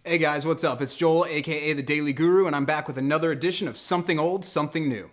Hey guys, what's up? It's Joel, aka The Daily Guru, and I'm back with another edition of Something Old, Something New.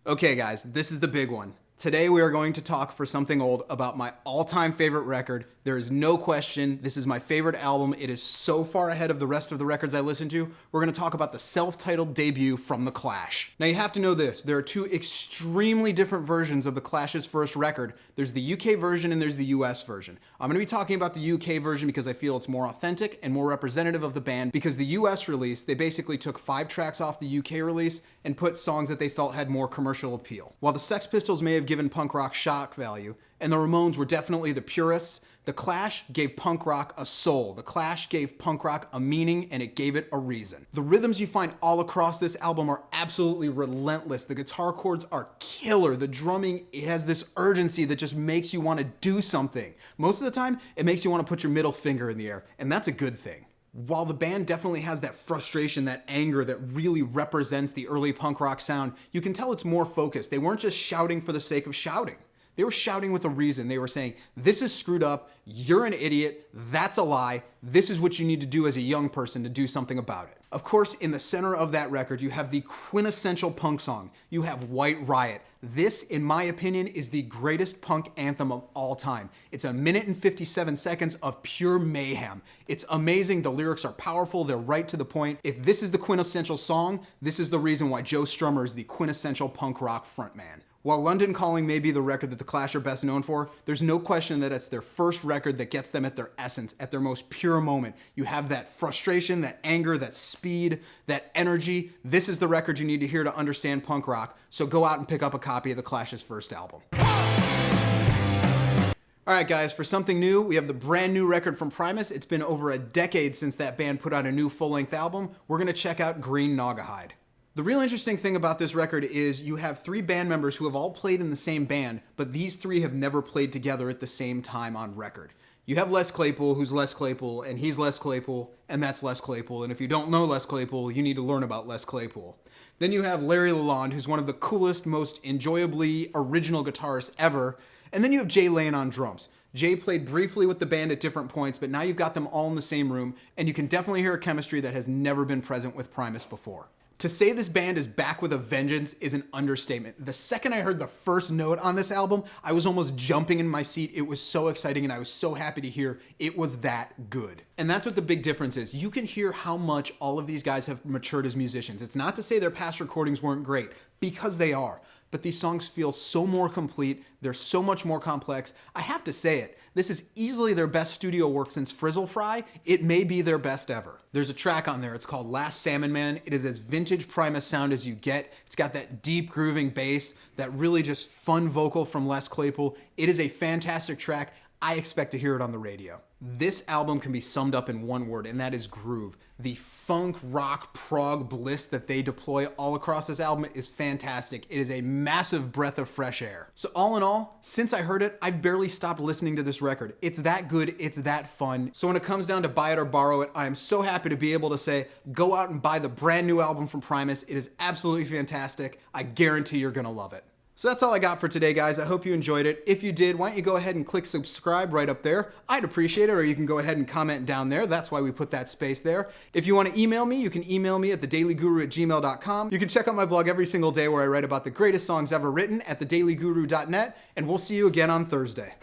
Okay guys, this is the big one. Today we are going to talk for Something Old about my all-time favorite record. There is no question, this is my favorite album. It is so far ahead of the rest of the records I listen to. We're gonna talk about the self-titled debut from The Clash. Now you have to know this, there are two extremely different versions of The Clash's first record. There's the UK version and there's the US version. I'm gonna be talking about the UK version because I feel it's more authentic and more representative of the band, because the US release, they basically took 5 tracks off the UK release and put songs that they felt had more commercial appeal. While the Sex Pistols may have given punk rock shock value, and the Ramones were definitely the purists, The Clash gave punk rock a soul. The Clash gave punk rock a meaning, and it gave it a reason. The rhythms you find all across this album are absolutely relentless. The guitar chords are killer. The drumming has this urgency that just makes you want to do something. Most of the time, it makes you want to put your middle finger in the air, and that's a good thing. While the band definitely has that frustration, that anger that really represents the early punk rock sound, you can tell it's more focused. They weren't just shouting for the sake of shouting. They were shouting with a reason. They were saying, this is screwed up, you're an idiot, that's a lie, this is what you need to do as a young person to do something about it. Of course, in the center of that record, you have the quintessential punk song. You have White Riot. This, in my opinion, is the greatest punk anthem of all time. It's 1 minute and 57 seconds of pure mayhem. It's amazing, the lyrics are powerful, they're right to the point. If this is the quintessential song, this is the reason why Joe Strummer is the quintessential punk rock frontman. While London Calling may be the record that the Clash are best known for, there's no question that it's their first record that gets them at their essence, at their most pure moment. You have that frustration, that anger, that speed, that energy. This is the record you need to hear to understand punk rock, so go out and pick up a copy of the Clash's first album. Alright guys, for something new, we have the brand new record from Primus. It's been over a decade since that band put out a new full-length album. We're gonna check out Green Naugahyde. The real interesting thing about this record is you have 3 band members who have all played in the same band, but these 3 have never played together at the same time on record. You have Les Claypool, who's Les Claypool, and he's Les Claypool, and that's Les Claypool, and if you don't know Les Claypool, you need to learn about Les Claypool. Then you have Larry Lalonde, who's one of the coolest, most enjoyably original guitarists ever, and then you have Jay Lane on drums. Jay played briefly with the band at different points, but now you've got them all in the same room, and you can definitely hear a chemistry that has never been present with Primus before. To say this band is back with a vengeance is an understatement. The second I heard the first note on this album, I was almost jumping in my seat. It was so exciting and I was so happy to hear it was that good. And that's what the big difference is. You can hear how much all of these guys have matured as musicians. It's not to say their past recordings weren't great, because they are. But these songs feel so more complete, they're so much more complex. I have to say it, this is easily their best studio work since Frizzle Fry. It may be their best ever. There's a track on there, it's called Last Salmon Man. It is as vintage Primus sound as you get. It's got that deep grooving bass, that really just fun vocal from Les Claypool. It is a fantastic track. I expect to hear it on the radio. This album can be summed up in one word, and that is groove. The funk, rock, prog bliss that they deploy all across this album is fantastic. It is a massive breath of fresh air. So all in all, since I heard it, I've barely stopped listening to this record. It's that good, it's that fun. So when it comes down to buy it or borrow it, I am so happy to be able to say, go out and buy the brand new album from Primus. It is absolutely fantastic. I guarantee you're gonna love it. So that's all I got for today, guys. I hope you enjoyed it. If you did, why don't you go ahead and click subscribe right up there. I'd appreciate it, or you can go ahead and comment down there. That's why we put that space there. If you want to email me, you can email me at thedailyguru@gmail.com. You can check out my blog every single day where I write about the greatest songs ever written at thedailyguru.net, and we'll see you again on Thursday.